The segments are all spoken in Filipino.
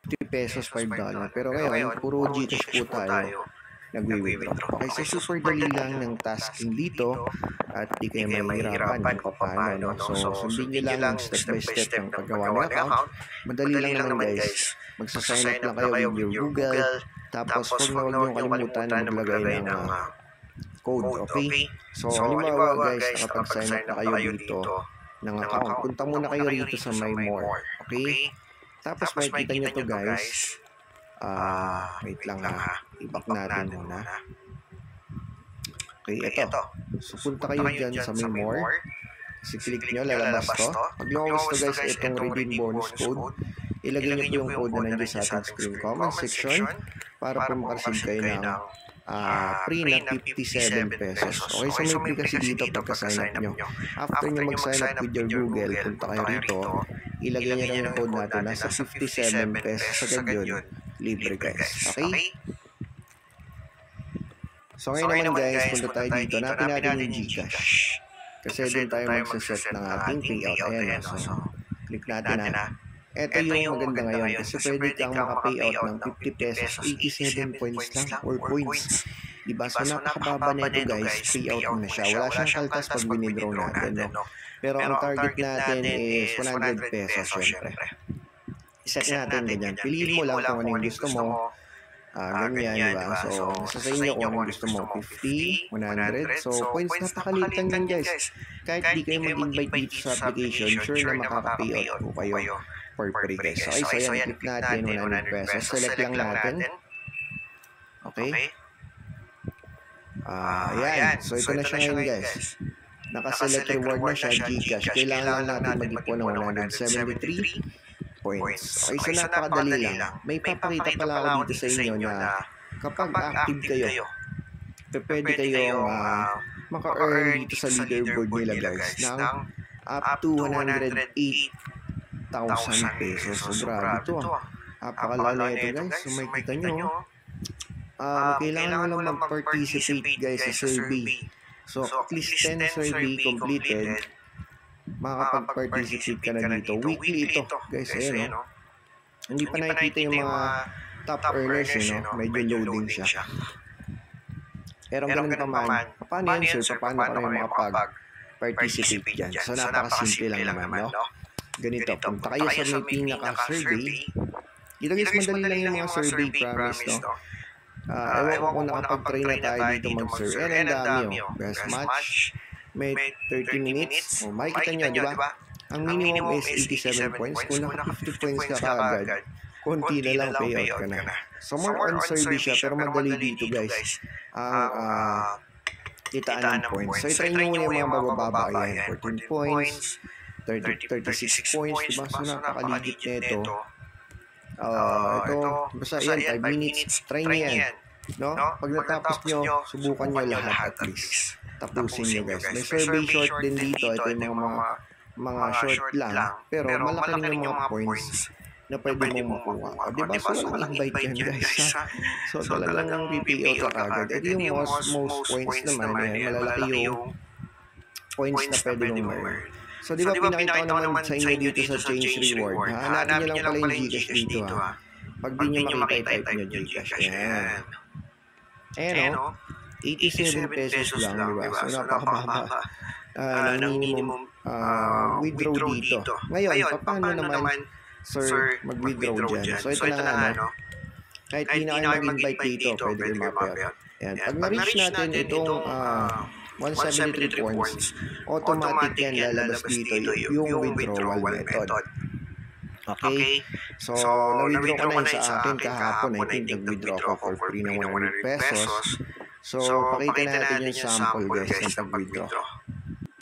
50 pesos, $5. Pero ngayon, puro GCash po tayo nagwi-withdraw. Okay, so super dali lang ng tasking dito at di kayo mahihirapan kung paano, no? So, sundin nyo lang yung step by step ng paggawa ng account. Madali lang naman guys. Magsasign up lang kayo with your Google. Tapos, huwag nyo kalimutan na maglagay ng code, okay? So, halimbawa guys, nakapag-sign up na kayo dito ng account. Punta muna kayo rito sa My More, okay? Tapos, makikita nyo to guys. Wait lang ha. I-back natin muna. Okay, ito. So, punta kayo dyan sa My More. Kasi click nyo, lalabas to. Pag lumabas to guys, itong redeem bonus code. Ilagay nyo po yung code na nandiyan sa ating screen comment section para po makareceive kayo ng free na 57 pesos. Okay, so may free kasi dito pagka-sign up nyo. After nyo mag-sign up with your Google, punta kayo rito. Ilagay nyo lang yung code natin. Nasa 57 pesos. Agad yun. Libre guys. Okay? So ngayon naman guys, punta tayo dito. Napin natin yung GCash. Kasi doon tayo magsaset ng ating payout. Ayan. So, click natin na. Ito yung maganda ngayon. Kasi pwede kang maka-payout ng 50 pesos. 87 points lang or points. Diba? So napakababa na ito guys. Payout mo na siya. Wala siyang kaltas pag winidraw natin. No? Pero ang target natin is 100 pesos syempre. Iset natin ganyan. Piliin mo lang kung ano yung gusto mo. Ganyan, diba? So, nasa sa inyo kung ano gusto mo. 50, 100. So, points napakaliit lang yan, guys. Kahit di kayo mag-invite dito sa application, sure na makaka-payout po kayo for free, guys. So, ayan, click natin, 100 pesos. Select lang natin. Okay? Ayan. So, ito na siya ngayon, guys. Naka-select reward na siya, GCash. Kailangan lang natin mag-ipon ng 173 points. Okay, so napakadali lang. May papakita pala ako dito sa inyo na kapag active kayo, pwede kayong maka-earn dito sa leaderboard nila guys ng up to 108,000 pesos. So grabe ito Napakalala ito guys. So makikita nyo, kailangan mo lang mag-participate guys sa survey. So at least 10 survey completed, makakapag-participate ka na dito. Weekly ito, guys. Ayan, no? Hindi pa nakikita yung mga top earners, no? Medyo loading siya. Pero ganun pa man, paano yun, sir? Paano ka rin makapag-participate dyan? So, napakasimple lang naman, no? Ganito, punta kayo sa may pinaka-survey. Dito, guys, madali lang yung mga survey, promise, no? Ewan ko kung nakapag-try na tayo dito mag-survey. And ang dami, best match. May 30 minutes. O, makikita nyo, di ba? Ang minimum is 87 points. Kung naka 50 points ka kaagad, konti na lang payout ka na. So, more on survey siya, pero madali dito, guys. Ang kitaan ng points. So, itry nyo muna yung mga bababa. Ayan, 14 points, 36 points, diba? So, napakaligit na ito. Ito, basta yan, 5 minutes. Try nyo yan. No? Pag natapos nyo, subukan nyo lahat at least. Tapusin nyo guys. May survey short din dito. Ito yung mga short lang. Pero malaki rin yung mga points na pwede mong makuha. Diba? So walang invite yan guys. So talagang PPO ka agad. Ito yung most points naman. Malalaki yung points na pwede mong ma-earn. So diba pinakita ko naman sa inyo dito sa change reward. Hanapin nyo lang pala yung GCash dito Pag di nyo makita, type nyo GCash. Ayan. Ayan o. 87 pesos lang, diba? So, napakababa ng minimum withdraw dito. Ngayon, paano naman, sir, mag-withdraw dyan? So, ito na kahit di na kayo mag-invite dito, pwede kayo ma-payout. Pag na-reach natin itong 173 points, automatic yan lalabas dito yung withdrawal method. Okay? So, na-withdraw ko na yun sa akin kahapon. I think nag-withdraw ko for free ng 100 pesos. So, pakita natin yung sample guys ng pag-withdraw.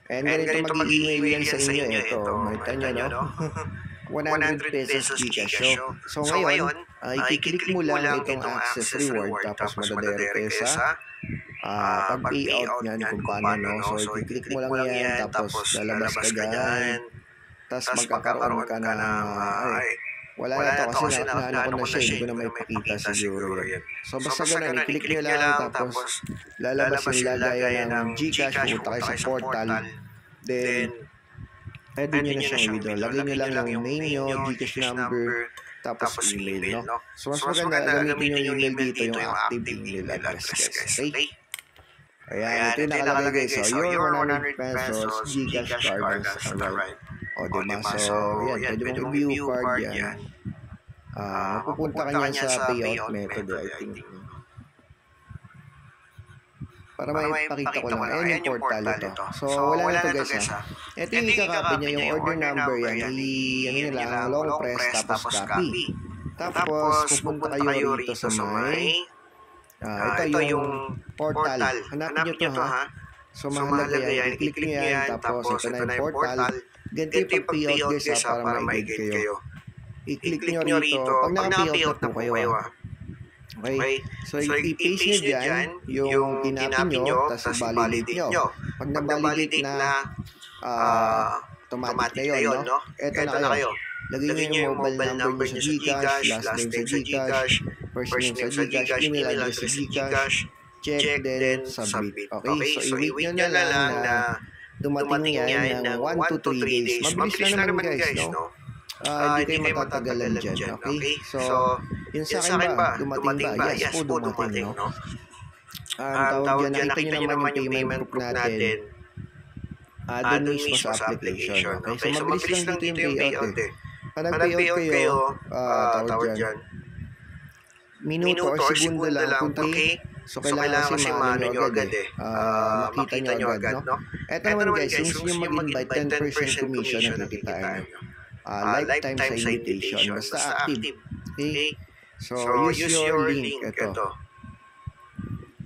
And ganito mag-i-email yan sa inyo. Ito, makita nyo, no? 100 pesos GCash. So, ngayon, i-click mo lang itong access reward tapos madadire kayo sa pag-payout nyan kung paano, no? So, i-click mo lang yan tapos lalabas ka dyan. Tapos magkakaroon ka na wala na ito kasi naano ko na siya, hindi ko na may pakita siguro yan. So basta ganun, i-click nyo lang tapos lalabas yung lagayan ng GCash, pumunta kayo sa portal, then pwede nyo na siyang withdraw. Lagay nyo lang yung name nyo, GCash number, tapos email, no? So, mas maganda gamitin yung email dito, yung active email address, guys. Okay? Ayan, ito yung nakalagay, guys. So, your 100 pesos GCash card has arrived. O, diba? So, yan, pwede mong i-view card yan. Mapupunta ka niyan sa payout method, I think. Para maipakita ko lang. Ayan yung portal ito. So, wala na to, guys, ha. Ito yung ikakopy niya, yung order number yan. Ano nyo lang, long press, tapos copy. Tapos, pupunta kayo rito sa may ito yung portal. Hanapin nyo to, ha. So, mahalaga yan. I-click nyo yan. Tapos, ito na yung portal. Ganito yung pag-payout, guys, ha, para ma-guide kayo. I-click nyo rito. Pag naka-payout na po kayo, ha. Okay? So, i-paste nyo dyan yung kinapin nyo, tapos i-validate nyo. Pag na-validate na, automatic na yun, no? Ito na kayo. Lagay nyo yung mobile number nyo sa GCash, last name sa GCash, first name sa GCash, email address sa GCash, check, then submit. Okay? So, i-wait nyo na lang na dumating yan ng 1 to 3 days. Mabilis na naman, guys, no? Hindi kayo matatagalan dyan. Okay? So, yun sa akin ba? Dumating ba? Yes po, dumating, no? Tawag dyan, nakita nyo naman yung payment proof natin. Doon mismo sa application. Okay? So, mabilis lang dito yung payout, eh. Pag nag-payout kayo, tawag dyan, minuto or segundo lang, okay? So, kailangan kasi maano nyo agad, eh. Makita nyo agad, no? Eto naman, guys, since nyo mag-invite, 10% commission ang kikitain nyo. Lifetime sa invitation. Basta active. Okay? So, use your link. Ito.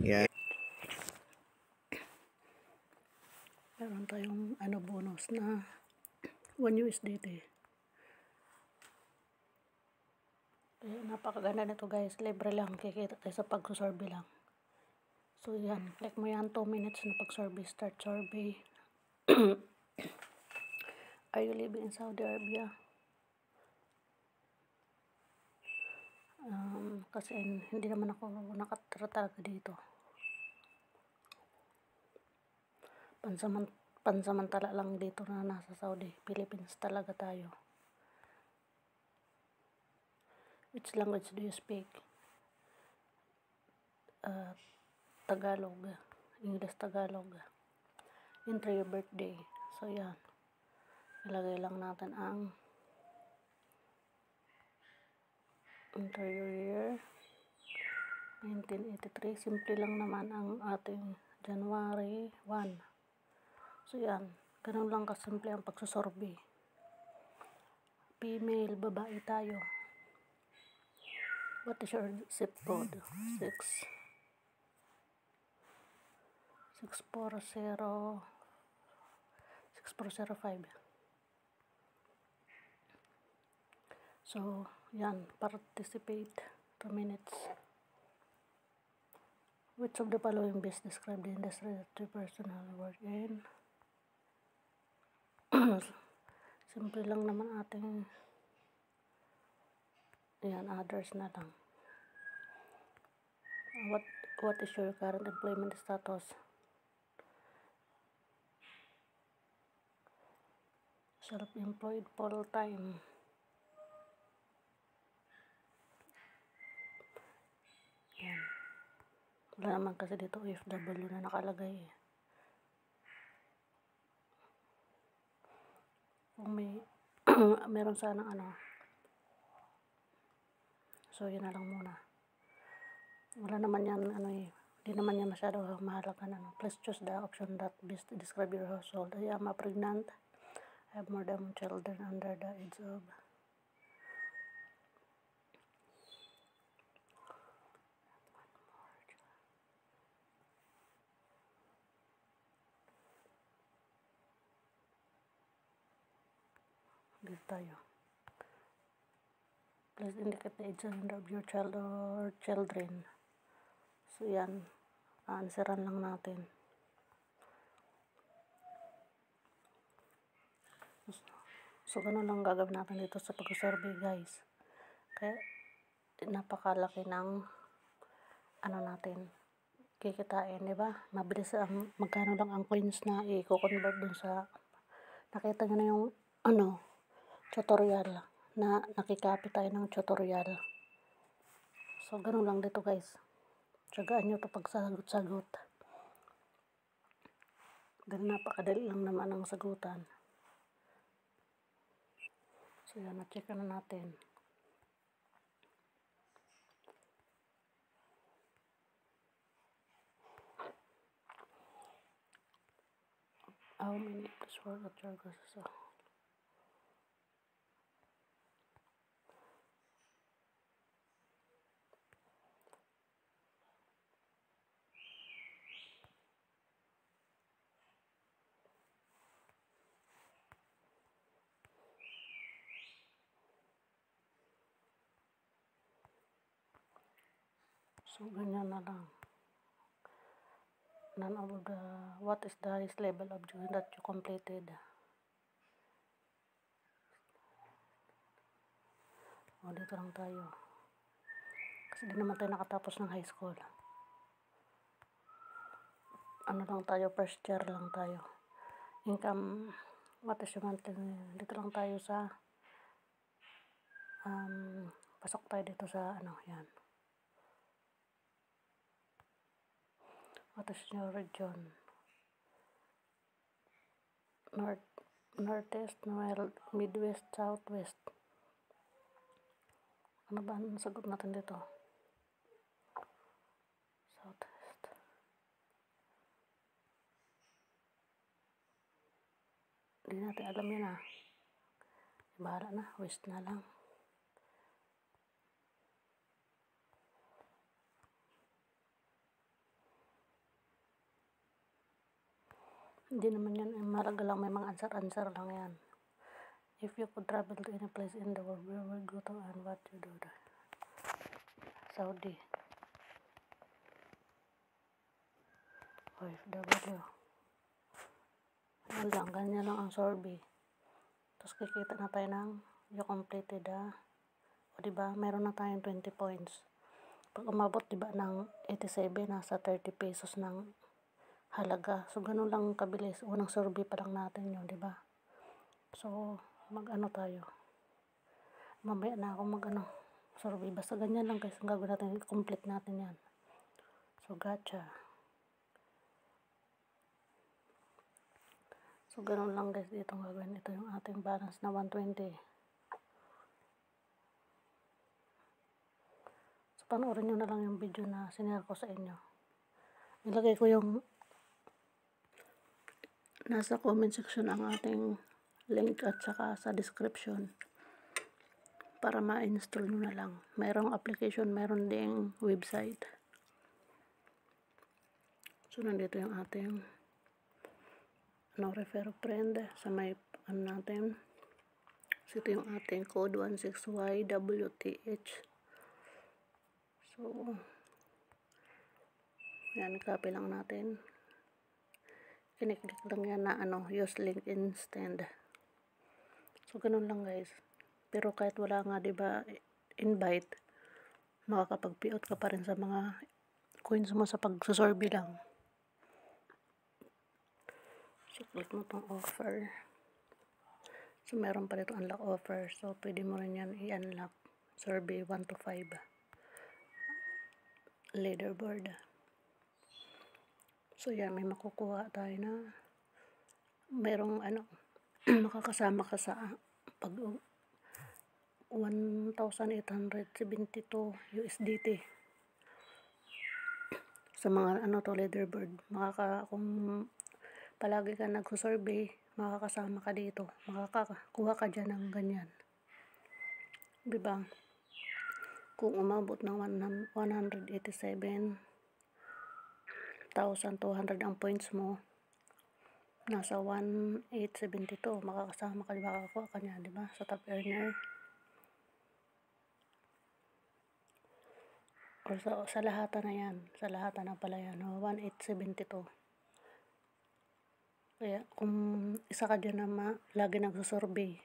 Yan. Meron tayong bonus na 1 USDT. Napakaganda nito, guys. Libre lang. Kikita tayo sa pag-survey lang. So, yan. Click mo yan. 2 minutes na pag-survey. Start survey. Are you living in Saudi Arabia? Kasi hindi naman ako nakatira talaga dito. Pansamantala lang dito na nasa Saudi. Philippines talaga tayo. Which language do you speak? Tagalog. English Tagalog. Enter your birthday. So, yan. Ilagay lang natin ang enter your year. 1983. Simple lang naman ang ating January 1. So, yan. Ganun lang kasimple ang pagsusurvey. Female, babae tayo. What is your zip code? 6405. So, yan. Participate. 2 minutes. Which of the following best describe the industry that you personally work in? Simple lang naman ating yan, others na lang. What is your current employment status? Self-employed, full-time. Yan. Wala naman kasi dito OFW na nakalagay, eh. Kung may meron sanang so, yun na lang muna. Wala naman yan, hindi naman yan masyado mahalaga na. Please choose the option that best describe your household. I am a pregnant. I have more than children under the age of. Dito tayo. Please indicate the age and of your child or children. So, yan. Answeran lang natin. So, ganun lang gagawin natin dito sa pag-survey, guys. Kaya, napakalaki ng natin kikitain, di ba? Mabilis magkano lang ang coins na i-convert dun sa nakita nyo na yung tutorial. na nakikopy tayo ng tutorial. So, ganun lang dito guys. Tsagaan nyo ito pag sagot-sagot. Dahil napakadali lang naman ang sagutan. So, yan, na-check na natin. How many password at your gusto? So, ganyan na lang. None of the, what is the highest level of joy that you completed? O, dito lang tayo. Kasi di naman tayo nakatapos ng high school. Ano lang tayo, first year lang tayo. Income, what is your monthly? Dito lang tayo sa, pasok tayo dito sa, yan. What is your region? Northeast, Midwest, Southwest. Ano ba ang sagot natin dito? Southwest. Hindi natin alam yun Bahala na, west na lang. Hindi naman yan, malaga lang, may mga answer lang yan. If you could travel to any place in the world, where would you go to and what you do there? Saudi. OFW. Yan lang, ganyan lang ang survey. Tapos kikita na tayo ng you completed o diba, meron na tayong 20 points. Pag umabot diba ng 87, nasa 30 pesos ng halaga. So, ganun lang kabilis. Unang survey pa lang natin yun, diba? So, mag-ano tayo. Mamaya na ako survey. Basta ganyan lang guys. Ang gagawin natin, complete natin yan. So, gacha. So, ganun lang guys dito ang gagawin. Ito yung ating balance na 120. So, panoorin nyo na lang yung video na sinare ko sa inyo. Nilagay ko yung nasa comment section ang ating link at saka sa description para ma-install nyo na lang. Mayroong application, mayroon ding website. So, nandito yung ating refer friend sa may natin. So, ito yung ating code 16YWTH. So, yan, copy lang natin. Kiniklik lang yan na use link instead. So, ganun lang guys. Pero kahit wala nga, diba, invite, makakapag-payout ka pa rin sa mga coins mo sa pagsusurvey lang. So, click mo tong offer. So, meron pa dito unlock offer. So, pwede mo rin yan i-unlock. Survey 1 to 5. Leaderboard. So, yan, may makukuha tayo na merong makakasama ka sa pag 1,872 USDT sa mga leaderboard. Kung palagi ka nagsusurvey, makakasama ka dito. Makakakuha ka dyan ng ganyan. Diba? Kung umabot ng 187,200 ang points mo, nasa 1,872, makakasama ka, makakakuha ka niya, diba? Sa top earner. Or sa lahatan na yan. Sa lahatan na pala yan. 1,872. Kaya kung isa ka dyan na lagi nagsusurvey,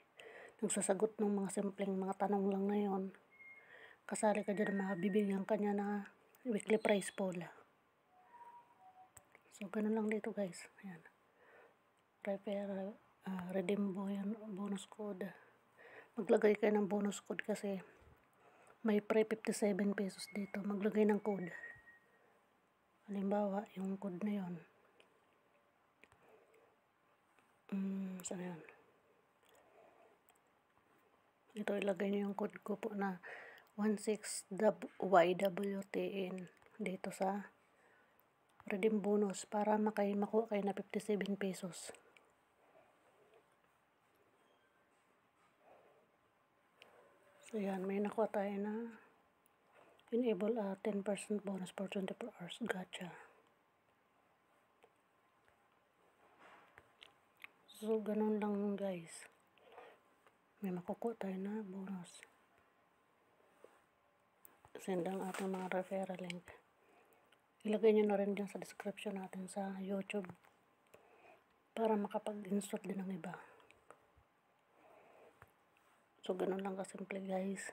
nagsasagot ng mga simpleng mga tanong lang na yon, kasali ka dyan na mabibigyan ka niya na weekly prize pool. So, ganun lang dito guys. Ayan. Redeem bonus code. maglagay kayo ng bonus code kasi may pre 57 pesos dito. Maglagay ng code. Halimbawa, yung code na yun. Saan yan? Ito, ilagay niyo yung code ko po na 16YWTN dito sa redeem bonus para makuha kayo na 57 pesos. So yan, may nakuha tayo na enable 10% bonus for 24 hours. Gotcha. So, ganun lang guys. May makukuha tayo na bonus. Send ang ating mga referral link. Ilagay nyo na rin dyan sa description natin sa YouTube para makapag-install din ng iba. So, ganun lang kasimple guys.